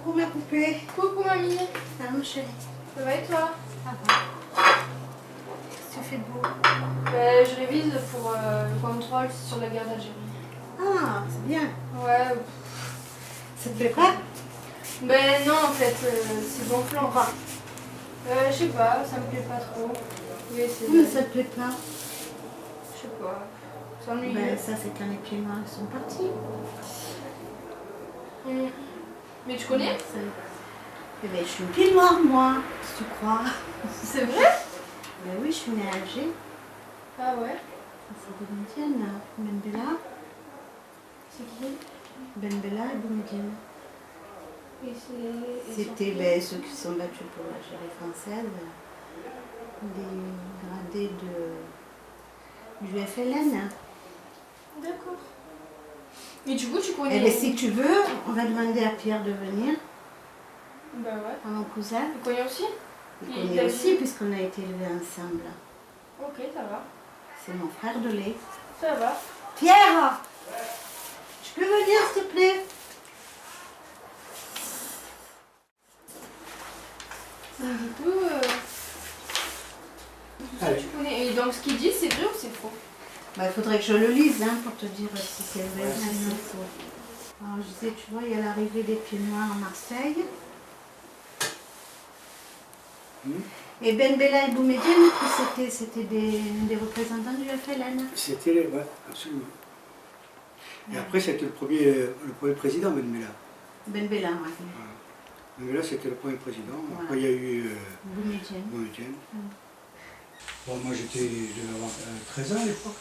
Coucou ma poupée. Coucou mamie. Ça va mon chéri? Ça va et toi? Ça va. Qu'est-ce que tu fais de beau? Je révise pour le contrôle sur la guerre d'Algérie. Ah, c'est bien. Ouais. Ça te plaît pas? Ben non en fait, c'est gonflant. Je sais pas, ça me plaît pas trop. Oui, c'est... Mais ça te plaît pas? Je sais pas. C'est ennuyeux. Ben ça c'est quand les pieds noirs sont partis. Mais tu connais? Eh ben je suis une pied noire moi, si tu crois. C'est vrai? Ben oui, je suis née à Alger. Ah ouais? C'est Boumedienne, Ben Bella. C'est qui? Ben Bella et Boumedienne. Et c'est... C'était ben, ceux qui se sont battus pour l'Algérie française, des gradés du FLN. D'accord. Et du coup tu connais... Eh bien, si tu veux, on va demander à Pierre de venir, Bah ouais. à mon cousin. Tu connais aussi? Il Il connaît t'a aussi, dit? puisqu'on a été élevés ensemble. Ok, ça va. C'est mon frère de lait. Ça va. Pierre! Tu peux venir, s'il te plaît? Donc, du coup, ça tu connais. Et donc ce qu'il dit, c'est vrai ou c'est faux? Bah, il faudrait que je le lise hein, pour te dire si c'est vrai ou si c'est faux. Alors, je disais, tu vois, il y a l'arrivée des pieds noirs à Marseille. Et Ben Bella et Boumedienne, c'était des représentants du FLN. C'était, ouais, absolument. Et après, c'était le premier président, Ben Bella. Ben Bella, oui. Voilà. Ben Bella, c'était le premier président. Voilà. Après, il y a eu Boumedienne. Boumedienne. Bon, moi, je devais avoir 13 ans à l'époque.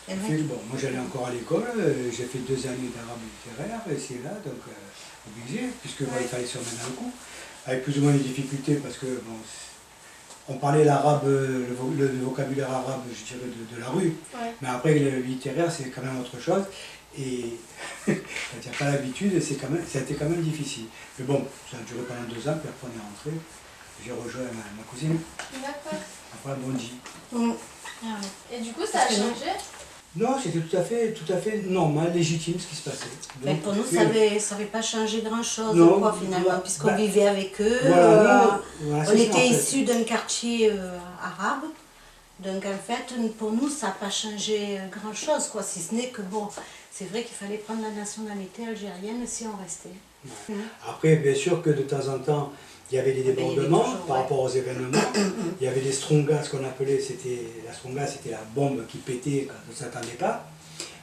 Et oui. Bon, moi, j'allais encore à l'école. J'ai fait 2 années d'arabe littéraire, et c'est là, donc, obligé, puisque bon, il fallait se remettre dans le coup. Avec plus ou moins des difficultés, parce que, bon, on parlait l'arabe, le vocabulaire arabe, je dirais, de la rue. Ouais. Mais après, le littéraire, c'est quand même autre chose. Et quand il n'y a pas l'habitude, ça a été quand même difficile. Mais bon, ça a duré pendant 2 ans, puis après on est rentré. J'ai rejoint ma cousine. D'accord. Après, Bondy. Ah ouais. Et du coup, ça a changé? Non, c'était tout à fait normal, légitime ce qui se passait. Mais Donc, pour nous, ça n'avait pas changé grand-chose, Non, quoi, finalement, bah, puisqu'on bah, vivait avec eux. voilà, voilà, On c'est ça, était en fait. issus d'un quartier arabe. Donc, en fait, pour nous, ça n'a pas changé grand-chose, quoi, si ce n'est que, bon, c'est vrai qu'il fallait prendre la nationalité algérienne si on restait. Ouais. Après, bien sûr que de temps en temps, il y avait des débordements toujours, par ouais. rapport aux événements. Il y avait des strongas, ce qu'on appelait, la stronga, c'était la bombe qui pétait quand on ne s'attendait pas.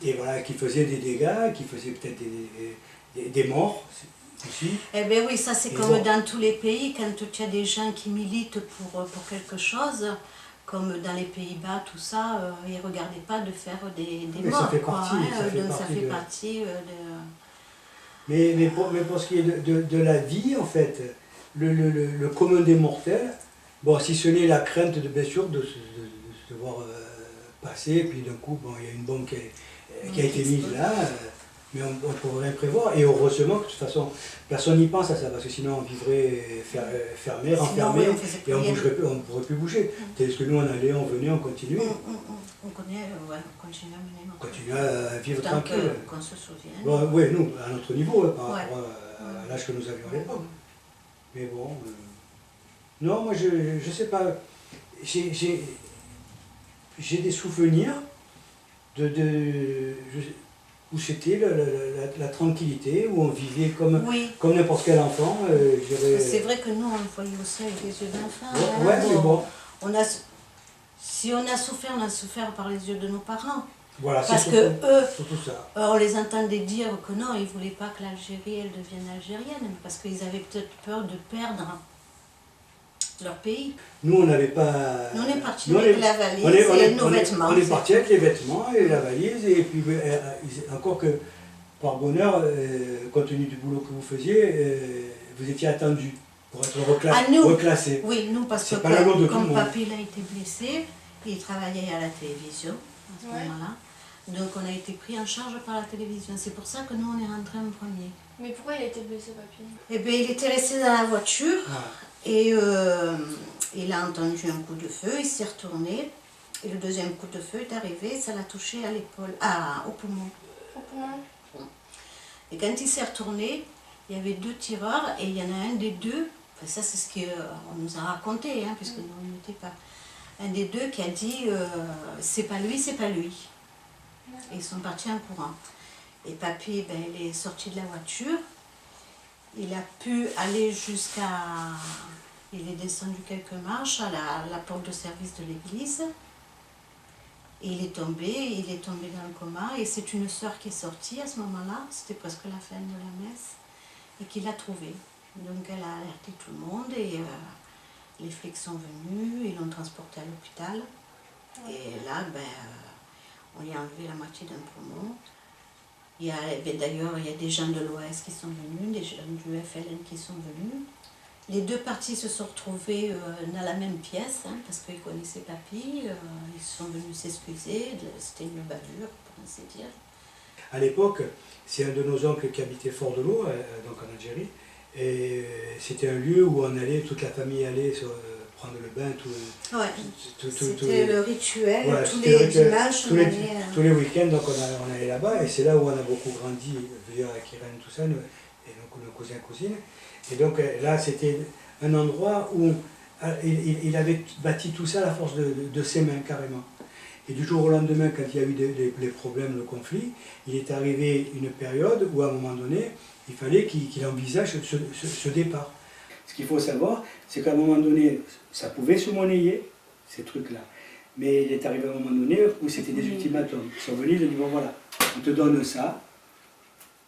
Et voilà, qui faisait des dégâts, qui faisait peut-être des morts aussi. Eh bien oui, ça c'est Et comme bon. dans tous les pays, quand tu as des gens qui militent pour quelque chose, comme dans les Pays-Bas, tout ça, ils ne regardaient pas de faire des Mais morts. ça fait quoi, partie, hein, ça fait donc ça partie fait de... partie de... Mais pour ce qui est de la vie, en fait, le commun des mortels, bon, si ce n'est la crainte de bien sûr de se voir passer, et puis d'un coup, bon, il y a une bombe qui a été mise là, mais on ne pouvait rien prévoir. Et heureusement que de toute façon, personne n'y pense à ça, parce que sinon on vivrait fermé, renfermé, Sinon, oui, on faisait plus et on rien. ne pourrait plus bouger. Tandis que nous, on allait, on venait, on continuait. On connaît, ouais, on continue à mener notre... On continuait à vivre Tant tranquille. qu'on se souvienne. Bon, oui, nous, à notre niveau, par Ouais. rapport à l'âge que nous avions à l'époque. Mais bon, non, moi je sais pas, j'ai des souvenirs où c'était la tranquillité, où on vivait comme n'importe quel enfant. C'est vrai que nous, on le voyait aussi avec les yeux d'enfant. Ouais, mais bon. Si on a souffert par les yeux de nos parents. Voilà, Parce c'est que eux, surtout ça. on les entendait dire que non, ils ne voulaient pas que l'Algérie, elle devienne algérienne, parce qu'ils avaient peut-être peur de perdre leur pays. Nous, on n'avait pas... Nous, on est partis avec la valise et nos vêtements. On est partis avec les vêtements et la valise, et puis encore que, par bonheur, compte tenu du boulot que vous faisiez, vous étiez attendus pour être reclassés. Oui, nous, parce que C'est pas la loi de tout le comme monde. papy il a été blessé, il travaillait à la télévision à ce moment-là. Donc on a été pris en charge par la télévision. C'est pour ça que nous, on est rentrés en premier. Mais pourquoi il a été blessé, papy? Eh bien, il était resté dans la voiture. Et il a entendu un coup de feu, il s'est retourné, et le deuxième coup de feu est arrivé, ça l'a touché à l'épaule, au poumon. Au poumon? Et quand il s'est retourné, il y avait 2 tireurs et il y en a un des deux, enfin ça c'est ce qu'on nous a raconté, hein, puisque nous on n'était pas, un des deux qui a dit c'est pas lui, c'est pas lui. Et ils sont partis en courant. Et papy, ben, il est sorti de la voiture, il a pu aller jusqu'à... Il est descendu quelques marches à la porte de service de l'église. Et il est tombé dans le coma. Et c'est une sœur qui est sortie à ce moment-là, c'était presque la fin de la messe, et qui l'a trouvé. Donc elle a alerté tout le monde et les flics sont venus, ils l'ont transporté à l'hôpital. Et là, ben, on lui a enlevé la moitié d'un poumon. D'ailleurs, il y a des gens de l'Ouest qui sont venus, des gens du FLN qui sont venus. Les 2 parties se sont retrouvées dans la même pièce, hein, parce qu'ils connaissaient papy, ils sont venus s'excuser, c'était une bavure, pour ainsi dire. À l'époque, c'est un de nos oncles qui habitait Fort-de-L'Eau, donc en Algérie, et c'était un lieu où on allait, toute la famille allait prendre le bain. C'était le rituel, voilà, tous les dimanches, tous les week-ends, donc on allait là-bas, et c'est là où on a beaucoup grandi, avec Irène, tout ça, et donc nos cousins, cousines. Et donc là, c'était un endroit où il avait bâti tout ça à la force de ses mains, carrément. Et du jour au lendemain, quand il y a eu les problèmes, le conflit, il est arrivé une période où, à un moment donné, il fallait qu'il envisage ce départ. Ce qu'il faut savoir, c'est qu'à un moment donné, ça pouvait se monnayer, ces trucs-là. Mais il est arrivé à un moment donné où c'était des ultimatums. Ils sont venus, ils ont dit, bon voilà, on te donne ça,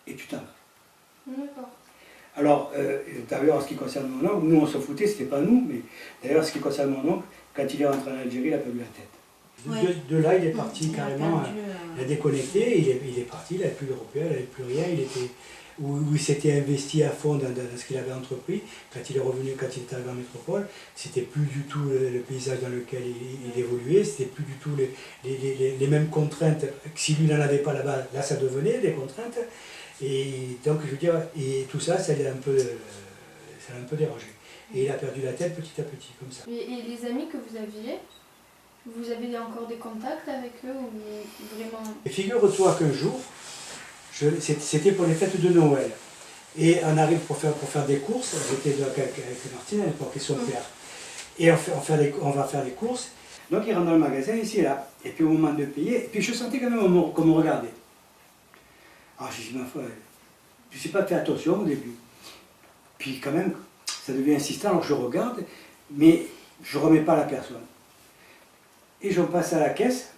et tu t'en vas. D'accord. Alors, d'ailleurs, en ce qui concerne mon oncle, nous on s'en foutait, c'était pas nous, mais d'ailleurs, en ce qui concerne mon oncle, quand il est rentré en Algérie, il a perdu la tête. Ouais. De là, il est parti carrément, il a déconnecté, il est parti, il n'avait plus d'Européen, il n'avait plus rien, où il s'était investi à fond dans ce qu'il avait entrepris. Quand il est revenu, quand il est arrivé en métropole, c'était plus du tout le paysage dans lequel il évoluait, c'était plus du tout les mêmes contraintes que si lui n'en avait pas là-bas, là ça devenait des contraintes. Et donc, je veux dire, et tout ça, ça l'a un peu dérangé. Et il a perdu la tête petit à petit, comme ça. Et les amis que vous avez encore des contacts avec eux ou vraiment... Et figure-toi qu'un jour, c'était pour les fêtes de Noël. Et on arrive pour faire des courses, j'étais avec Martine à l'époque et son père. Et on va faire les courses. Donc il rentre dans le magasin, ici et là. Et puis au moment de payer, et puis je sentais quand même qu'on me regardait. Alors j'ai dit, ma foi, je ne sais pas fait attention au début. Puis quand même, ça devient insistant, alors je regarde, mais je ne remets pas la personne. Et je passe à la caisse,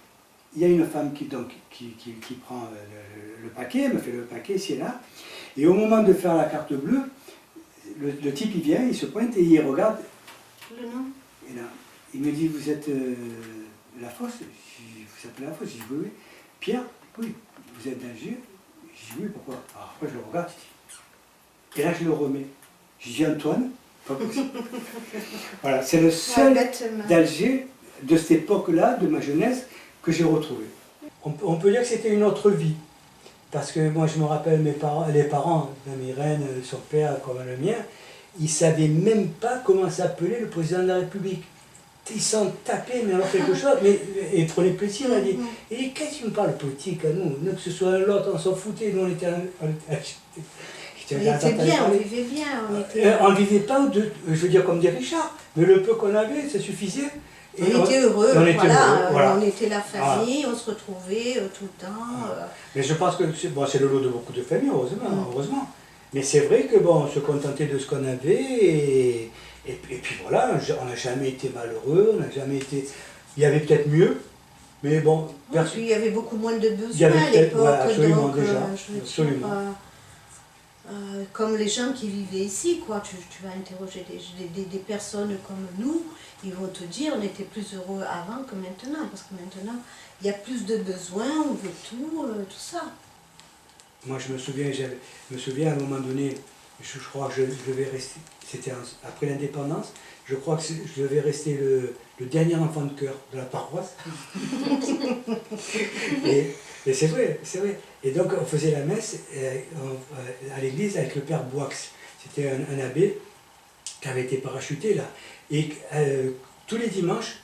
il y a une femme qui prend le paquet, elle me fait le paquet ici et là. Et au moment de faire la carte bleue, le type il vient, il se pointe et il regarde. Le nom? Et là, il me dit, vous êtes La Fosse? Vous appelez La Fosse? Je dis, oui, oui. Pierre? Oui. Vous êtes d'Alger? Je dis, oui, pourquoi? Alors après je le regarde, et là je le remets. Je dis, Antoine? Pas possible. Voilà, c'est le seul d'Alger de cette époque-là, de ma jeunesse, que j'ai retrouvé. On peut dire que c'était une autre vie. Parce que moi je me rappelle les parents, même Irène, son père comme le mien, ils ne savaient même pas comment s'appelait le président de la République. Ils s'en tapaient, mais alors quelque chose, mais ils prenaient plaisir à dire. Et qu'est-ce qu'ils me parlent politique à nous? Nous, que ce soit l'autre, on s'en foutait, nous on était on était bien, on vivait bien. On ne vivait pas, je veux dire comme dit Richard, mais le peu qu'on avait, ça suffisait. Et on était heureux, voilà. On était la famille, on se retrouvait tout le temps. Mais je pense que c'est le lot de beaucoup de familles, heureusement. Mais c'est vrai que on se contentait de ce qu'on avait, et puis voilà, on n'a jamais été malheureux, on n'a jamais été... Il y avait peut-être mieux, mais bon... Oui, puis il y avait beaucoup moins de besoins à l'époque, voilà, absolument, donc déjà, je veux absolument. dire, comme les gens qui vivaient ici, quoi. Tu vas interroger des personnes comme nous, ils vont te dire on était plus heureux avant que maintenant, parce que maintenant il y a plus de besoins, on veut tout ça. Moi je me souviens à un moment donné, je crois que je devais rester, c'était après l'indépendance, je crois que je devais rester le dernier enfant de cœur de la paroisse. Et c'est vrai, c'est vrai. Et donc on faisait la messe à l'église avec le père Boix. C'était un abbé qui avait été parachuté là. Et tous les dimanches,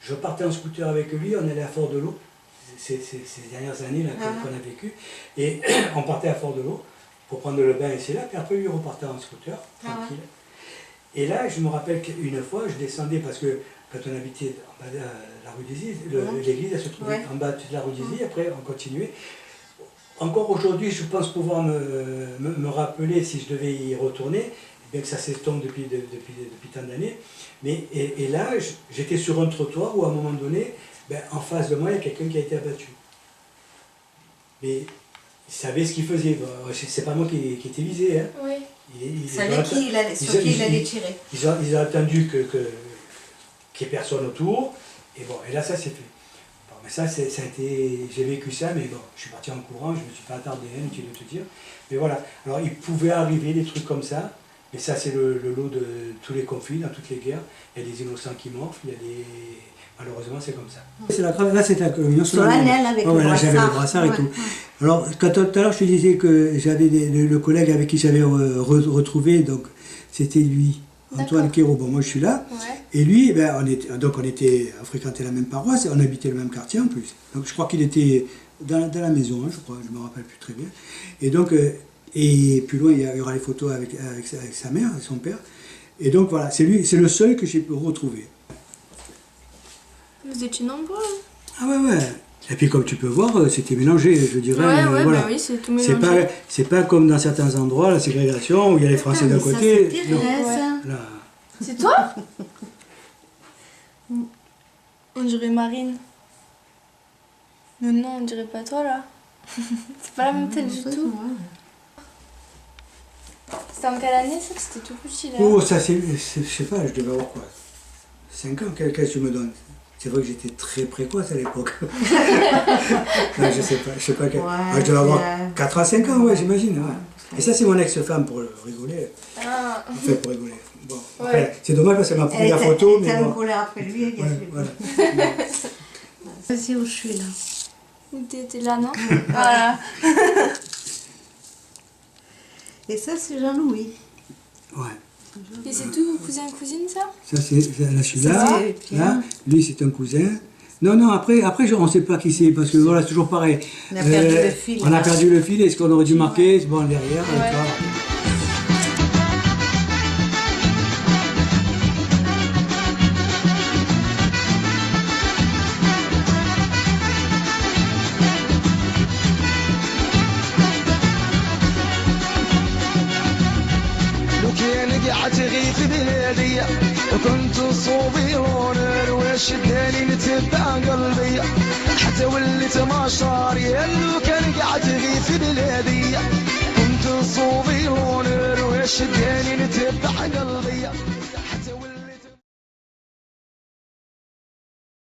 je partais en scooter avec lui, on allait à Fort-de-L'Eau, ces dernières années là, qu'on a vécues, et on partait à Fort-de-L'Eau, pour prendre le bain et c'est là, puis après, lui, il repartait en scooter, tranquille. Et là, je me rappelle qu'une fois, je descendais parce que quand on habitait en bas de la rue des Îles, l'église, elle se trouvait en bas de la rue des Îles, après, on continuait. Encore aujourd'hui, je pense pouvoir me rappeler si je devais y retourner, bien que ça s'estompe depuis tant d'années. Mais, et là, j'étais sur un trottoir où à un moment donné, ben, en face de moi, il y a quelqu'un qui a été abattu. Mais il savait ce qu'il faisait. Bon, c'est pas moi qui étais visé. Hein. Oui. Il savait sur qui il allait tirer. Ils ont attendu qu'il n'y ait personne autour. Et bon, et là, ça s'est fait. Bon, mais ça a été. J'ai vécu ça, mais bon, je suis parti en courant, je ne me suis pas attardé, inutile de te dire. Mais voilà. Alors, il pouvait arriver des trucs comme ça. Mais ça, c'est le lot de tous les conflits, dans toutes les guerres. Il y a des innocents qui meurent, il y a des... Malheureusement, c'est comme ça. C'est là, c'était la communion solennelle avec le brassard. J'avais le brassard et tout. Alors, quand tout à l'heure, je te disais que j'avais le collègue avec qui j'avais retrouvé, donc c'était lui, Antoine Quérault. Bon, moi, je suis là. Ouais. Et lui, ben, on fréquentait la même paroisse, et on habitait le même quartier en plus. Donc, je crois qu'il était dans la maison, hein, je crois, je ne me rappelle plus très bien. Et donc... et plus loin, il y aura les photos avec sa mère et son père. Et donc voilà, c'est le seul que j'ai pu retrouver. Vous étiez nombreux. Ah ouais. Et puis comme tu peux voir, c'était mélangé, je dirais. Ouais, voilà. Bah oui, c'est tout mélangé. C'est pas comme dans certains endroits, la ségrégation, où il y a les Français d'un côté. C'est Thérèse. C'est toi? On dirait Marine. Non, on dirait pas toi là. C'est pas la même tête du tout. C'était en quelle année ça? C'était tout petit là. Oh, ça c'est, je sais pas, je devais avoir quoi, 5 ans, quel âge tu me donnes? C'est vrai que j'étais très précoce à l'époque. Non, je sais pas quel... je devais avoir 4 à 5 ans, ouais, j'imagine. Ouais. Et ça c'est mon ex-femme pour rigoler. Ah. En fait, pour rigoler. Bon, après, c'est dommage parce qu'elle m'a pris la photo, mais bon. Après lui, il a fait voilà. Vas-y, où je suis là. T'étais là, non? Voilà. Et ça, c'est Jean-Louis. Ouais. Et c'est tout cousin et cousine, ça? Ça, je suis là. Lui, c'est un cousin. Non, après on ne sait pas qui c'est, parce que voilà, c'est toujours pareil. On a perdu le fil. On a perdu le fil, et ce qu'on aurait dû marquer, bon, derrière. تغي في بلادية وكنت صوبي لونر وشداني نتبع قلبي حتى وليت ماشار يالو كان قاعد تغي في بلادية كنت صوبي لونر وشداني نتبع قلبي